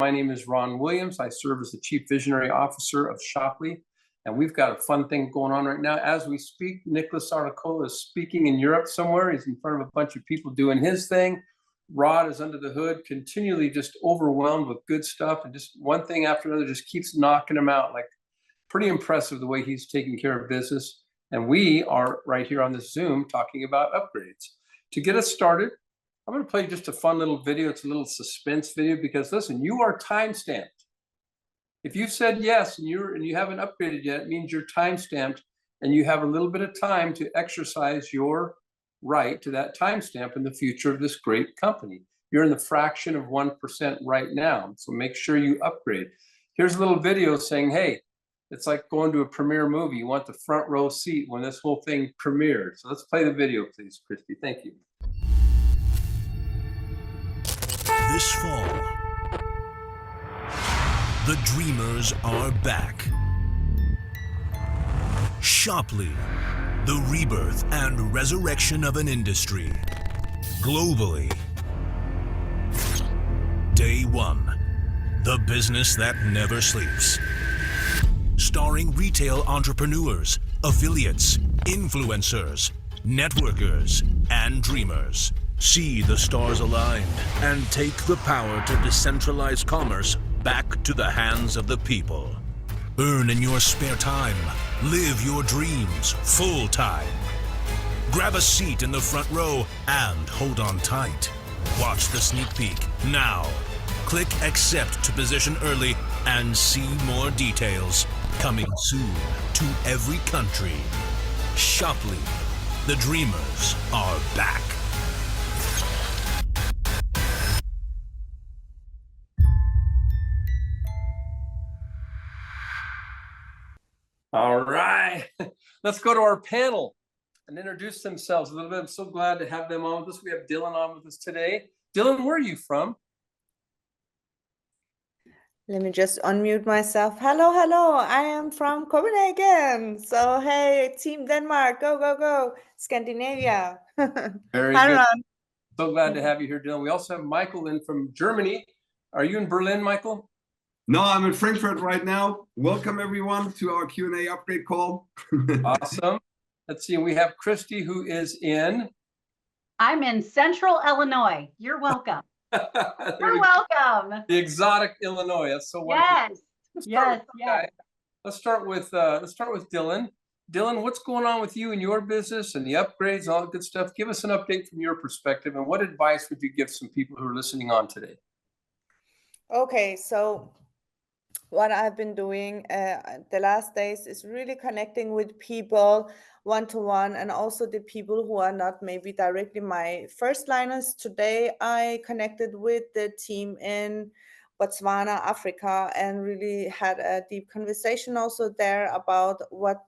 My name is Ron Williams. I serve as the Chief Visionary Officer of Shoply, and we've got a fun thing going on right now. As we speak, Nicholas Arnicola is speaking in Europe somewhere. He's in front of a bunch of people doing his thing. Rod is under the hood, continually just overwhelmed with good stuff, and just one thing after another just keeps knocking him out. Like, pretty impressive the way he's taking care of business. And we are right here on this Zoom talking about upgrades. To get us started, I'm going to play just a fun little video. It's a little suspense video because, listen, you are time stamped. If you've said yes and you haven't upgraded yet, it means you're time stamped and you have a little bit of time to exercise your right to that timestamp in the future of this great company. You're in the fraction of 1% right now, so make sure you upgrade. Here's a little video saying, hey, it's like going to a premiere movie. You want the front row seat when this whole thing premieres. So let's play the video, please, Christy. Thank you. This fall, the dreamers are back. Shoply, the rebirth and resurrection of an industry. Globally. Day one, the business that never sleeps. Starring retail entrepreneurs, affiliates, influencers, networkers, and dreamers. See the stars aligned and take the power to decentralize commerce back to the hands of the people. Earn in your spare time. Live your dreams full time. Grab a seat in the front row and hold on tight. Watch the sneak peek now. Click accept to position early and see more details. Coming soon to every country. Shoply, the dreamers are back. All right, let's go to our panel and introduce themselves a little bit. I'm so glad to have them on with us. We have Dylan on with us today. Dylan, where are you from? Let me just unmute myself. Hello, hello. I am from Copenhagen. So, hey, Team Denmark, go, go, go. Scandinavia. Very Hi, good. Ron. So glad to have you here, Dylan. We also have Michael in from Germany. Are you in Berlin, Michael? No, I'm in Frankfurt right now. Welcome, everyone, to our Q&A upgrade call. Awesome. Let's see. We have Christy, who is in... I'm in Central Illinois. You're welcome. You're welcome. The exotic Illinois. That's so wonderful. Yes. Yes. Let's start with Dylan. Dylan, what's going on with you and your business and the upgrades and all that good stuff? Give us an update from your perspective, and what advice would you give some people who are listening on today? Okay, so what I've been doing the last days is really connecting with people one-to-one, and also the people who are not maybe directly my first liners. Today, I connected with the team in Botswana, Africa, and really had a deep conversation also there about what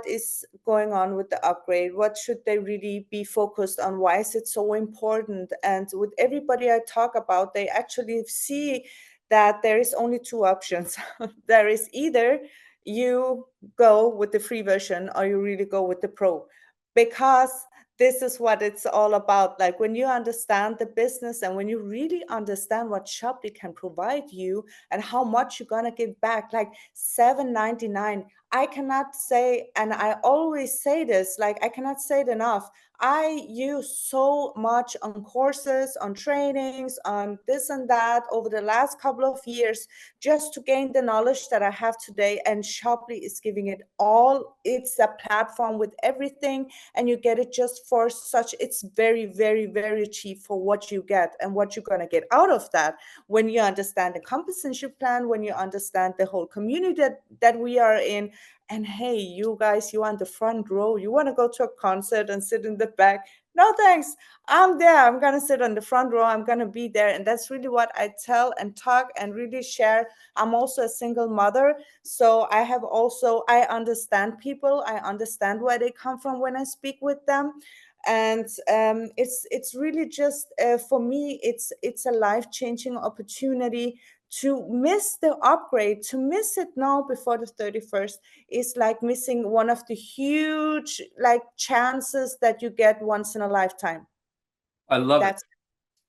is going on with the upgrade, what should they really be focused on, why is it so important. And with everybody I talk about, they actually see that there is only two options. There is either you go with the free version or you really go with the pro, because this is what it's all about. Like, when you understand the business and when you really understand what Shoply can provide you and how much you're gonna get back, like $7.99. I cannot say, and I always say this, like, I cannot say it enough. I use so much on courses, on trainings, on this and that over the last couple of years just to gain the knowledge that I have today. And Shoply is giving it all. It's a platform with everything, and you get it just for such, it's very, very, very cheap for what you get and what you're going to get out of that when you understand the compensation plan, when you understand the whole community that we are in. And hey, you guys, you on the front row, you want to go to a concert and sit in the back? No, thanks. I'm there. I'm going to sit on the front row. I'm going to be there. And that's really what I tell and talk and really share. I'm also a single mother. So I understand people. I understand where they come from when I speak with them. And it's really just, for me, it's a life-changing opportunity. To miss the upgrade, to miss it now before the 31st is like missing one of the huge chances that you get once in a lifetime. I love it.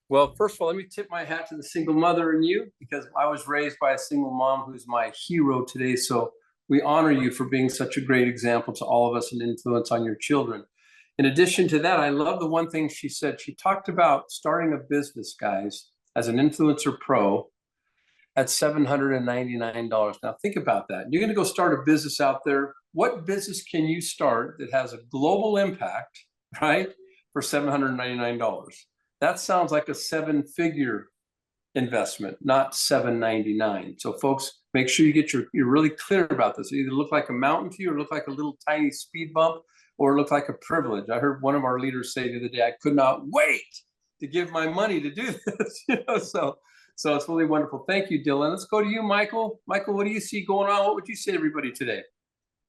Well, first of all, let me tip my hat to the single mother and you, because I was raised by a single mom who's my hero today. So we honor you for being such a great example to all of us and influence on your children. In addition to that, I love the one thing she said. She talked about starting a business, guys, as an influencer pro at $799. Now think about that. You're going to go start a business out there. What business can you start that has a global impact, right, for $799? That sounds like a seven-figure investment, not $799. So folks, make sure you're really clear about this. It either look like a mountain to you or look like a little tiny speed bump or look like a privilege. I heard one of our leaders say the other day, I could not wait to give my money to do this. So it's really wonderful. Thank you, Dylan. Let's go to you, Michael. Michael, what do you see going on? What would you say to everybody today?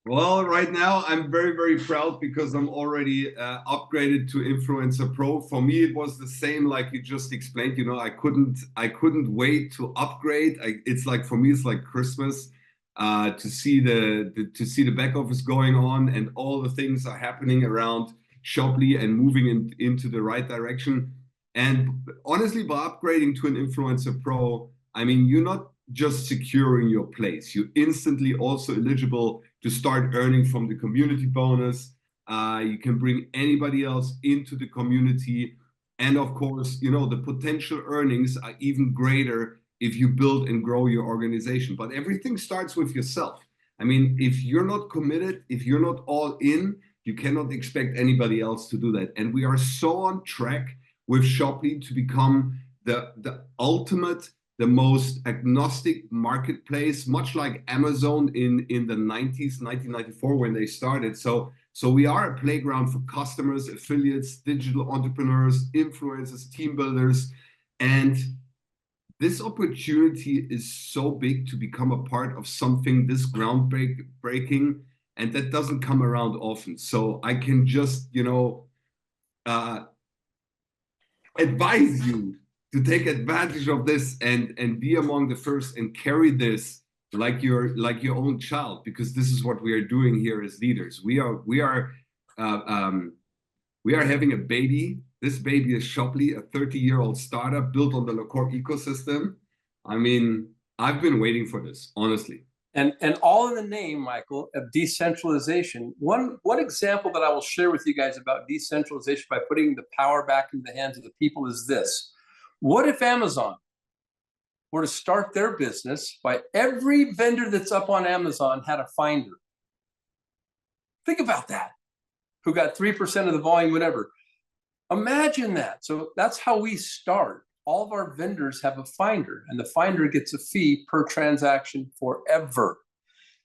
Well, right now I'm very, very proud because I'm already upgraded to Influencer Pro. For me, it was the same, like you just explained. You know, I couldn't wait to upgrade. It's like, for me, it's like Christmas to see the back office going on and all the things are happening around Shoply and moving into the right direction. And honestly, by upgrading to an Influencer Pro, I mean, you're not just securing your place. You're instantly also eligible to start earning from the community bonus. You can bring anybody else into the community. And of course, you know, the potential earnings are even greater if you build and grow your organization. But everything starts with yourself. I mean, if you're not committed, if you're not all in, you cannot expect anybody else to do that. And we are so on track with Shoply to become the ultimate, the most agnostic marketplace, much like Amazon in the 90s, 1994, when they started. So we are a playground for customers, affiliates, digital entrepreneurs, influencers, team builders. And this opportunity is so big to become a part of something this groundbreaking, and that doesn't come around often. So I can just, you know, advise you to take advantage of this and be among the first and carry this like your own child, because this is what we are doing here as leaders. We are having a baby. This baby is Shoply, a 30-year-old startup built on the LaCour ecosystem. I mean, I've been waiting for this, honestly. And all in the name, Michael, of decentralization. One example that I will share with you guys about decentralization by putting the power back into the hands of the people is this. What if Amazon were to start their business by every vendor that's up on Amazon had a finder? Think about that. Who got 3% of the volume, whatever. Imagine that. So that's how we start. All of our vendors have a finder, and the finder gets a fee per transaction forever.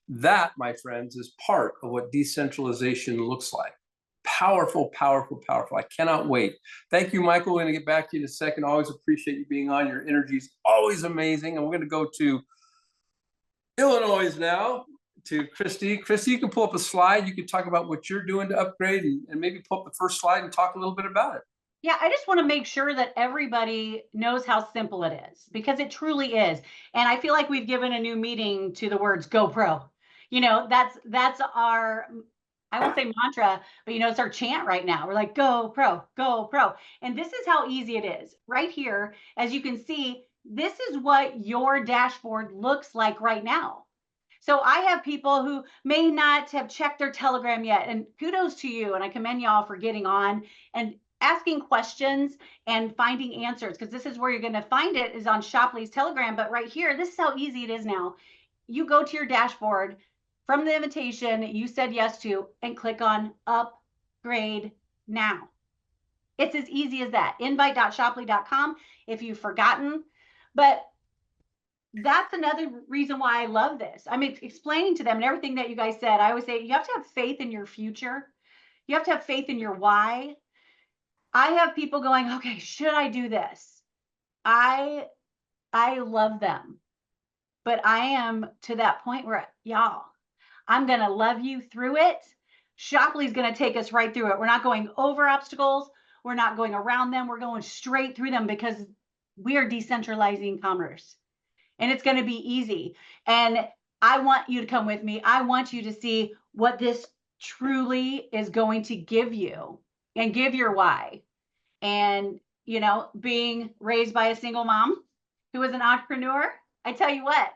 That, my friends, is part of what decentralization looks like. Powerful, powerful, powerful. I cannot wait. Thank you, Michael. We're going to get back to you in a second. Always appreciate you being on. Your energy is always amazing. And we're going to go to Illinois now, to Christy. Christy, you can pull up a slide. You can talk about what you're doing to upgrade and maybe pull up the first slide and talk a little bit about it. Yeah, I just want to make sure that everybody knows how simple it is, because it truly is. And I feel like we've given a new meaning to the words GoPro. You know, that's our, I won't say mantra, but you know, it's our chant right now. We're like, go pro, go pro. And this is how easy it is. Right here, as you can see, this is what your dashboard looks like right now. So I have people who may not have checked their Telegram yet, and kudos to you. And I commend y'all for getting on and asking questions and finding answers, because this is where you're going to find it, is on Shoply's Telegram. But right here, this is how easy it is now. You go to your dashboard from the invitation you said yes to and click on upgrade now. It's as easy as that. Invite.shoply.com if you've forgotten. But that's another reason why I love this. I'm explaining to them, and everything that you guys said, I always say you have to have faith in your future. You have to have faith in your why. I have people going, okay, should I do this? I love them, but I am to that point where, y'all, I'm going to love you through it. Shoply's going to take us right through it. We're not going over obstacles. We're not going around them. We're going straight through them, because we are decentralizing commerce, and it's going to be easy. And I want you to come with me. I want you to see what this truly is going to give you and give your why. And you know, being raised by a single mom who was an entrepreneur, I tell you what,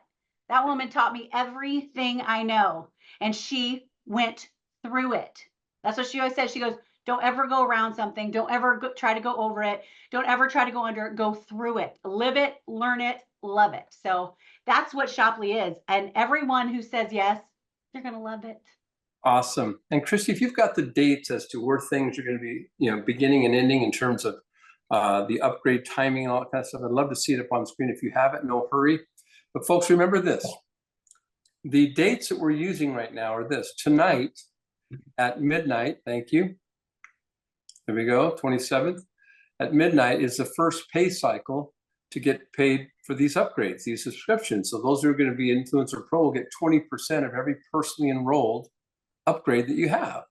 that woman taught me everything I know. And she went through it. That's what she always said. She goes, don't ever go around something. Don't ever try to go over it. Don't ever try to go under it. Go through it. Live it, learn it, love it. So that's what Shoply is. And everyone who says yes, they're going to love it. Awesome. And Christy, if you've got the dates as to where things are going to be, you know, beginning and ending in terms of the upgrade timing and all that kind of stuff, I'd love to see it up on screen. If you have it, no hurry. But folks, remember this. The dates that we're using right now are this. Tonight at midnight, thank you. There we go, 27th. At midnight is the first pay cycle to get paid for these upgrades, these subscriptions. So those who are going to be Influencer Pro will get 20% of every personally enrolled upgrade that you have.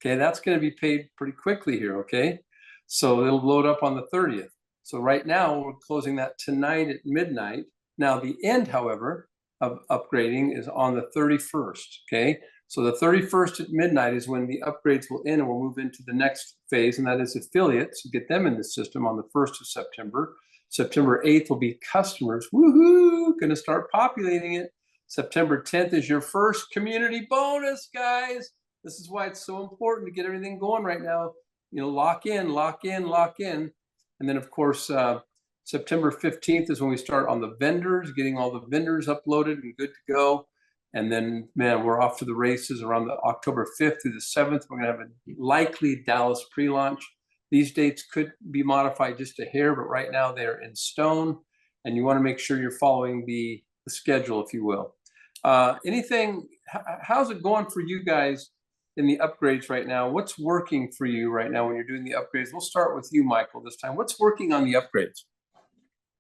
Okay, that's going to be paid pretty quickly here, okay? So it'll load up on the 30th. So right now we're closing that tonight at midnight. Now the end, however, of upgrading is on the 31st, okay? So the 31st at midnight is when the upgrades will end and we'll move into the next phase, and that is affiliates, get them in the system on the 1st of September. September 8th will be customers, woohoo, gonna start populating it. September 10th is your first community bonus, guys. This is why it's so important to get everything going right now. You know, lock in, lock in, lock in. And then of course, September 15th is when we start on the vendors, getting all the vendors uploaded and good to go. And then, man, we're off to the races around the October 5th through the 7th. We're gonna have a likely Dallas pre-launch. These dates could be modified just a hair, but right now they're in stone. And you wanna make sure you're following the schedule, if you will. Anything, how's it going for you guys in the upgrades right now? What's working for you right now when you're doing the upgrades? We'll start with you, Michael, this time. What's working on the upgrades?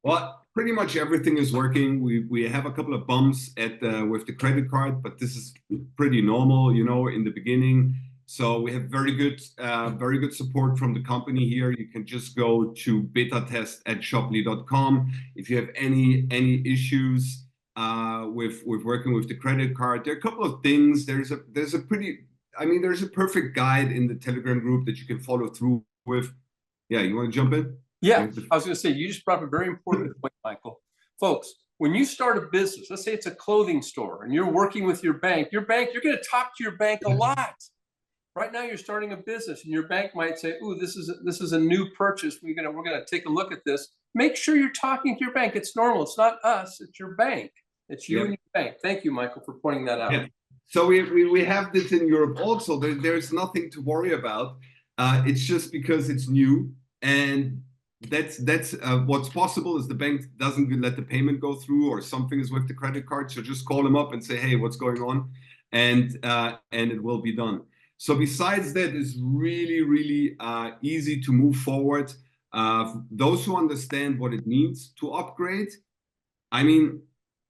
Well, pretty much everything is working. We have a couple of bumps at with the credit card, but this is pretty normal, you know, in the beginning. So we have very good support from the company here. You can just go to beta test at shoply.com if you have any issues with working with the credit card. There are a couple of things. There's a perfect guide in the Telegram group that you can follow through with. Yeah, you want to jump in? Yeah, I was going to say, you just brought up a very important point, Michael. Folks, when you start a business, let's say it's a clothing store and you're working with your bank, you're going to talk to your bank a lot. Right now you're starting a business and your bank might say, ooh, this is a new purchase. We're gonna take a look at this. Make sure you're talking to your bank. It's normal. It's not us, it's your bank. It's you and your bank. Thank you, Michael, for pointing that out. Yeah. So we have this in Europe also. There's nothing to worry about. It's just because it's new, and that's what's possible is the bank doesn't let the payment go through or something is with the credit card. So just call them up and say, hey, what's going on? And it will be done. So besides that, it's really easy to move forward. Those who understand what it means to upgrade, I mean,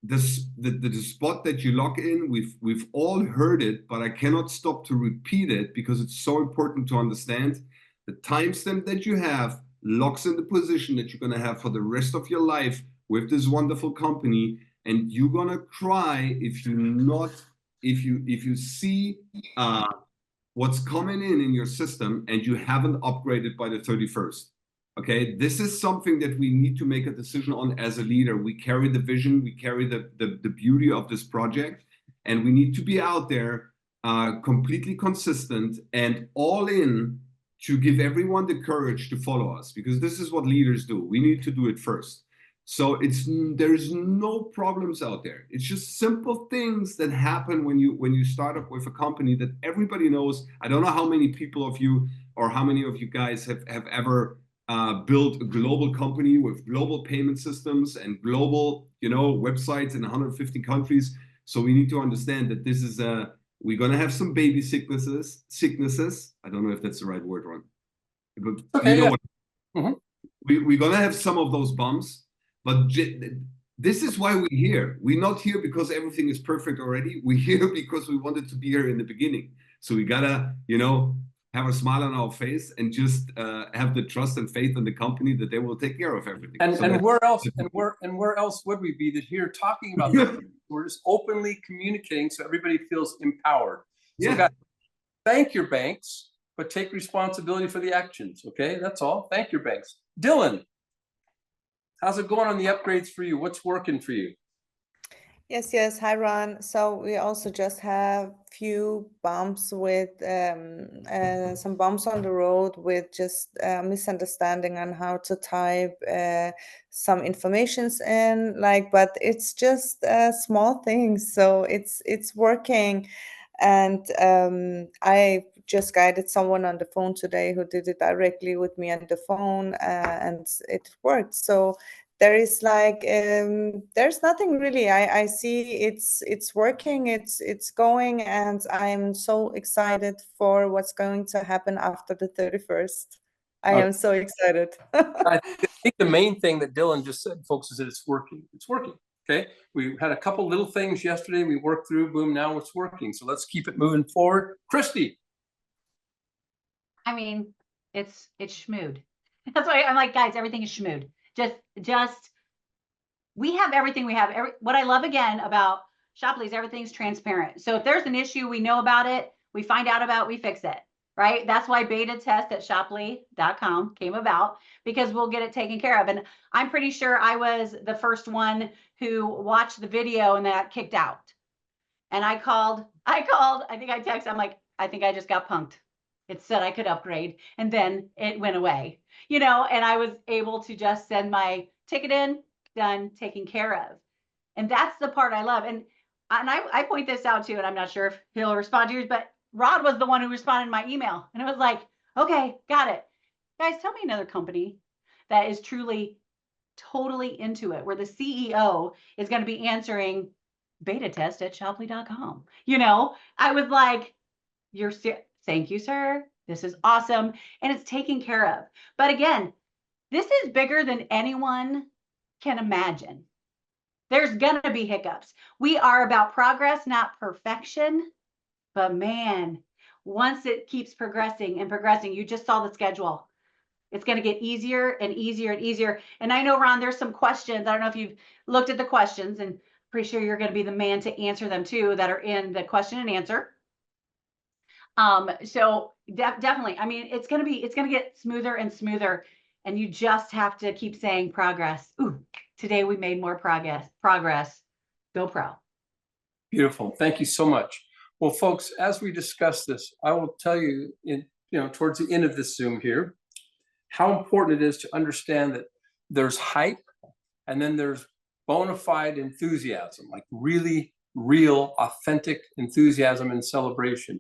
the spot that you lock in, we've all heard it, but I cannot stop to repeat it because it's so important to understand. The timestamp that you have locks in the position that you're gonna have for the rest of your life with this wonderful company, and you're gonna cry if you see what's coming in your system and you haven't upgraded by the 31st. Okay, this is something that we need to make a decision on as a leader. We carry the vision, we carry the beauty of this project, and we need to be out there completely consistent and all in to give everyone the courage to follow us, because this is what leaders do. We need to do it first. So there's no problems out there. It's just simple things that happen when you start up with a company that everybody knows. I don't know how many people of you or how many of you guys have ever built a global company with global payment systems and global, websites in 150 countries. So we need to understand that this is we're gonna have some baby sicknesses. I don't know if that's the right word, Ron. But okay, you know what? We're gonna have some of those bumps, but this is why we're here. We're not here because everything is perfect already. We're here because we wanted to be here in the beginning. So we gotta, have a smile on our face and just have the trust and faith in the company that they will take care of everything. And where else would we be that here talking about this? We're just openly communicating so everybody feels empowered. So yeah. Guys, thank your banks, but take responsibility for the actions. Okay, that's all. Thank your banks. Dylan, how's it going on the upgrades for you? What's working for you? Yes. Hi, Ron. So we also just have few bumps with some bumps on the road with just misunderstanding on how to type some informations in, like, but it's just small things. So it's working, and I just guided someone on the phone today who did it directly with me on the phone, and it worked. So there is like there's nothing really. I see it's working, it's going, and I'm so excited for what's going to happen after the 31st. I am so excited. I think the main thing that Dylan just said, folks, is that it's working. It's working. Okay. We had a couple little things yesterday we worked through, boom, now it's working. So let's keep it moving forward. Christy. I mean, it's schmood. That's why I'm like, guys, everything is schmood. Just we have everything we have. What I love again about Shopley is everything's transparent. So if there's an issue, we know about it, we find out about it, we fix it, right? That's why beta test at shopley.com came about, because we'll get it taken care of. And I'm pretty sure I was the first one who watched the video and that kicked out. And I called, I think I texted, I'm like, I think I just got punked. It said I could upgrade, and then it went away, you know, and I was able to just send my ticket in, done, taken care of. And that's the part I love. And I point this out too, and I'm not sure if he'll respond to yours, but Rod was the one who responded to my email. And it was like, okay, got it. Guys, tell me another company that is truly, totally into it, where the CEO is going to be answering beta test at shopley.com. You know, I was like, thank you, sir. This is awesome. And it's taken care of. But again, this is bigger than anyone can imagine. There's going to be hiccups. We are about progress, not perfection. But man, once it keeps progressing and progressing, you just saw the schedule. It's going to get easier and easier and easier. And I know, Ron, there's some questions. I don't know if you've looked at the questions, and pretty sure you're going to be the man to answer them too, that are in the question and answer. So definitely, I mean, it's going to get smoother and smoother, and you just have to keep saying progress. Ooh, today we made more progress. Go Pro. Beautiful. Thank you so much. Well, folks, as we discuss this, I will tell you, towards the end of this Zoom here, how important it is to understand that there's hype and then there's bona fide enthusiasm, like really real, authentic enthusiasm and celebration.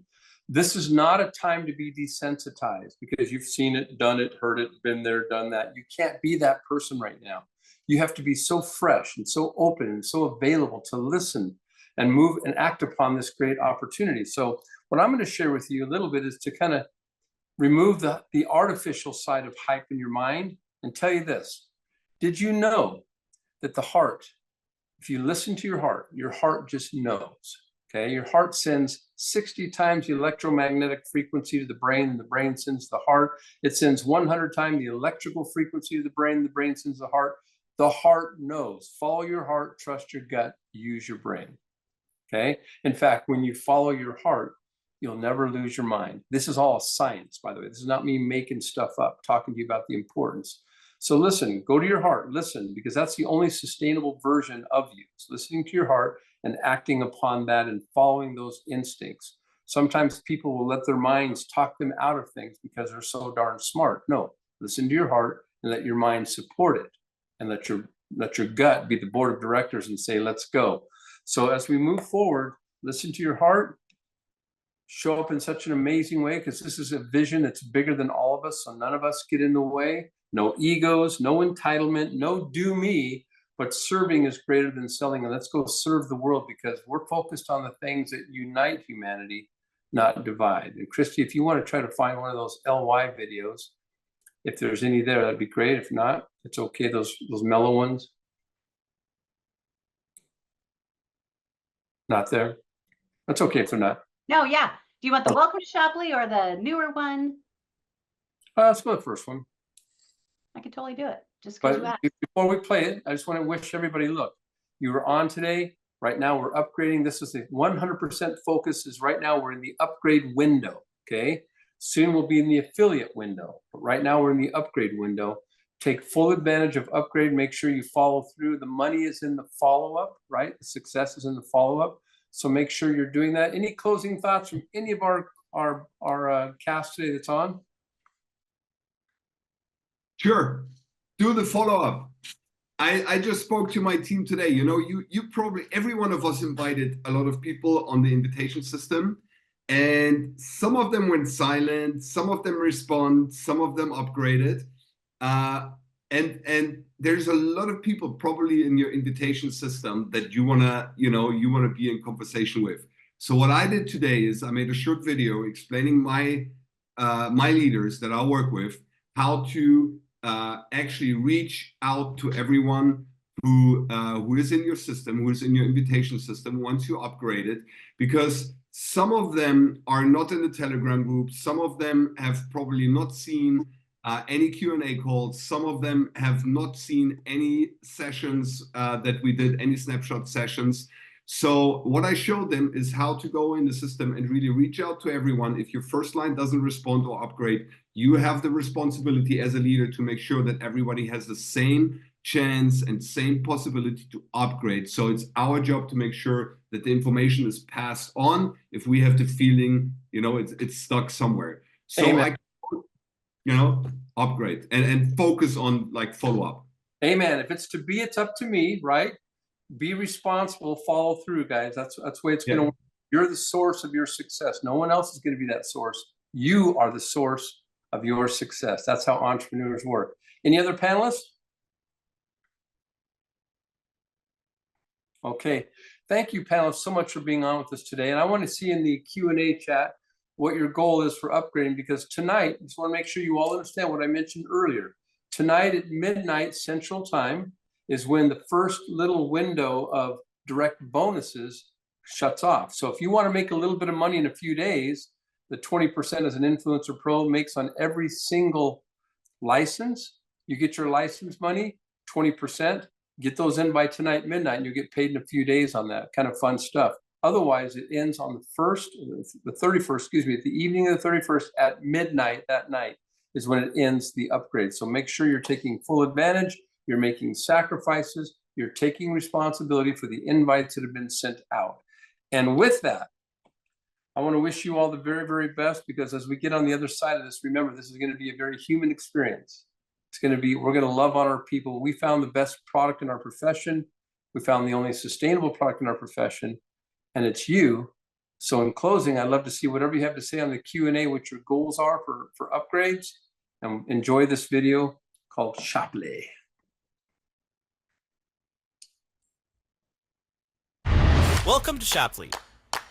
This is not a time to be desensitized, because you've seen it, done it, heard it, been there, done that. You can't be that person right now. You have to be so fresh and so open and so available to listen and move and act upon this great opportunity. So what I'm going to share with you a little bit is to kind of remove the artificial side of hype in your mind and tell you this. Did you know that the heart, if you listen to your heart just knows, okay? Your heart sends 60 times the electromagnetic frequency to the brain, and the brain sends the heart. It sends 100 times the electrical frequency to the brain sends the heart. The heart knows. Follow your heart, trust your gut, use your brain, okay? In fact, when you follow your heart, you'll never lose your mind. This is all science, by the way. This is not me making stuff up, talking to you about the importance. So listen, go to your heart, listen, because that's the only sustainable version of you. It's listening to your heart and acting upon that and following those instincts. Sometimes people will let their minds talk them out of things because they're so darn smart. No, listen to your heart and let your mind support it, and let your gut be the board of directors and say, let's go. So as we move forward, listen to your heart, show up in such an amazing way, because this is a vision that's bigger than all of us, so none of us get in the way. No egos, no entitlement, no do me, but serving is greater than selling. And let's go serve the world, because we're focused on the things that unite humanity, not divide. And Christy, if you want to try to find one of those LY videos, if there's any there, that'd be great. If not, it's okay, those mellow ones. Not there? That's okay if they're not. No, yeah. Do you want the Welcome to Shopley or the newer one? Let's go with the first one. I could totally do it. Just because you But asked. before we play it, I just want to wish everybody, look, you were on today. Right now we're upgrading. This is the 100% focus is right now we're in the upgrade window, okay? Soon we'll be in the affiliate window. But right now we're in the upgrade window Take full advantage of upgrade. Make sure you follow through. The money is in the follow-up, right? The success is in the follow-up. So make sure you're doing that. Any closing thoughts from any of our cast today that's on? Sure. Do the follow-up. I just spoke to my team today. You know, you probably, every one of us invited a lot of people on the invitation system, and some of them went silent, some of them respond, some of them upgraded. And there's a lot of people probably in your invitation system that you wanna be in conversation with. So what I did today is I made a short video explaining my leaders that I work with how to actually reach out to everyone who is in your system, who is in your invitation system once you upgrade it, because some of them are not in the Telegram group, some of them have probably not seen any Q&A calls, some of them have not seen any sessions that we did, any snapshot sessions. So what I showed them is how to go in the system and really reach out to everyone. If your first line doesn't respond or upgrade, you have the responsibility as a leader to make sure that everybody has the same chance and same possibility to upgrade. So it's our job to make sure that the information is passed on if we have the feeling, you know, it's stuck somewhere. So Amen. Upgrade and focus on like follow-up. Amen. If it's to be, it's up to me, right? Be responsible, follow through, guys. That's the way it's going to work. You're the source of your success. No one else is going to be that source. You are the source of your success. That's how entrepreneurs work. Any other panelists? Okay. Thank you, panelists, so much for being on with us today. And I want to see in the Q&A chat what your goal is for upgrading, because tonight, I just want to make sure you all understand what I mentioned earlier. Tonight at midnight Central Time is when the first little window of direct bonuses shuts off. So if you want to make a little bit of money in a few days, the 20% as an Influencer Pro makes on every single license. You get your license money, 20%. Get those in by tonight midnight, and you get paid in a few days on that. Kind of fun stuff. Otherwise, it ends on the 31st, excuse me, at the evening of the 31st at midnight that night is when it ends the upgrade. So make sure you're taking full advantage. You're making sacrifices. You're taking responsibility for the invites that have been sent out. And with that, I want to wish you all the very, very best, because as we get on the other side of this, remember, this is going to be a very human experience. It's going to be, we're going to love on our people. We found the best product in our profession. We found the only sustainable product in our profession, and it's you. So in closing, I'd love to see whatever you have to say on the Q&A, what your goals are for upgrades, and enjoy this video called Shoply. Welcome to Shoply,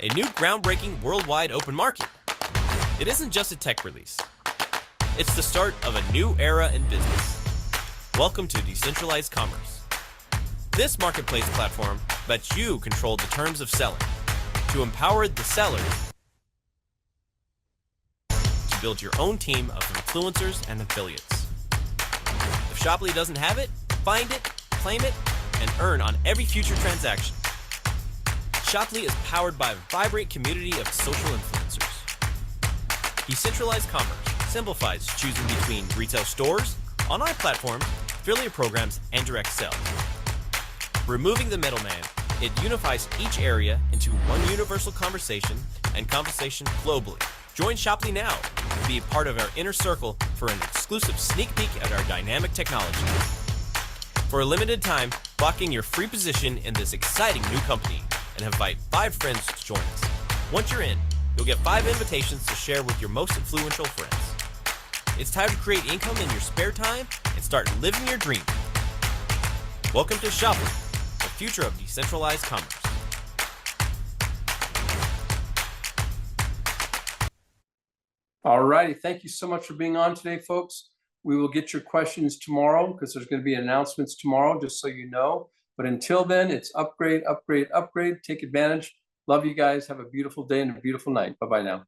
a new groundbreaking worldwide open market. It isn't just a tech release. It's the start of a new era in business. Welcome to decentralized commerce. This marketplace platform lets you control the terms of selling, to empower the seller to build your own team of influencers and affiliates. If Shoply doesn't have it, find it, claim it, and earn on every future transaction. Shoply is powered by a vibrant community of social influencers. Decentralized commerce simplifies choosing between retail stores, online platforms, affiliate programs, and direct sales. Removing the middleman, it unifies each area into one universal conversation and conversation globally. Join Shoply now and be a part of our inner circle for an exclusive sneak peek at our dynamic technology. For a limited time, lock in your free position in this exciting new company and invite 5 friends to join us. Once you're in, you'll get 5 invitations to share with your most influential friends. It's time to create income in your spare time and start living your dream. Welcome to Shoply, the future of decentralized commerce. All righty. Thank you so much for being on today, folks. We will get your questions tomorrow, because there's going to be announcements tomorrow, just so you know. But until then, it's upgrade, upgrade, upgrade. Take advantage. Love you guys. Have a beautiful day and a beautiful night. Bye-bye now.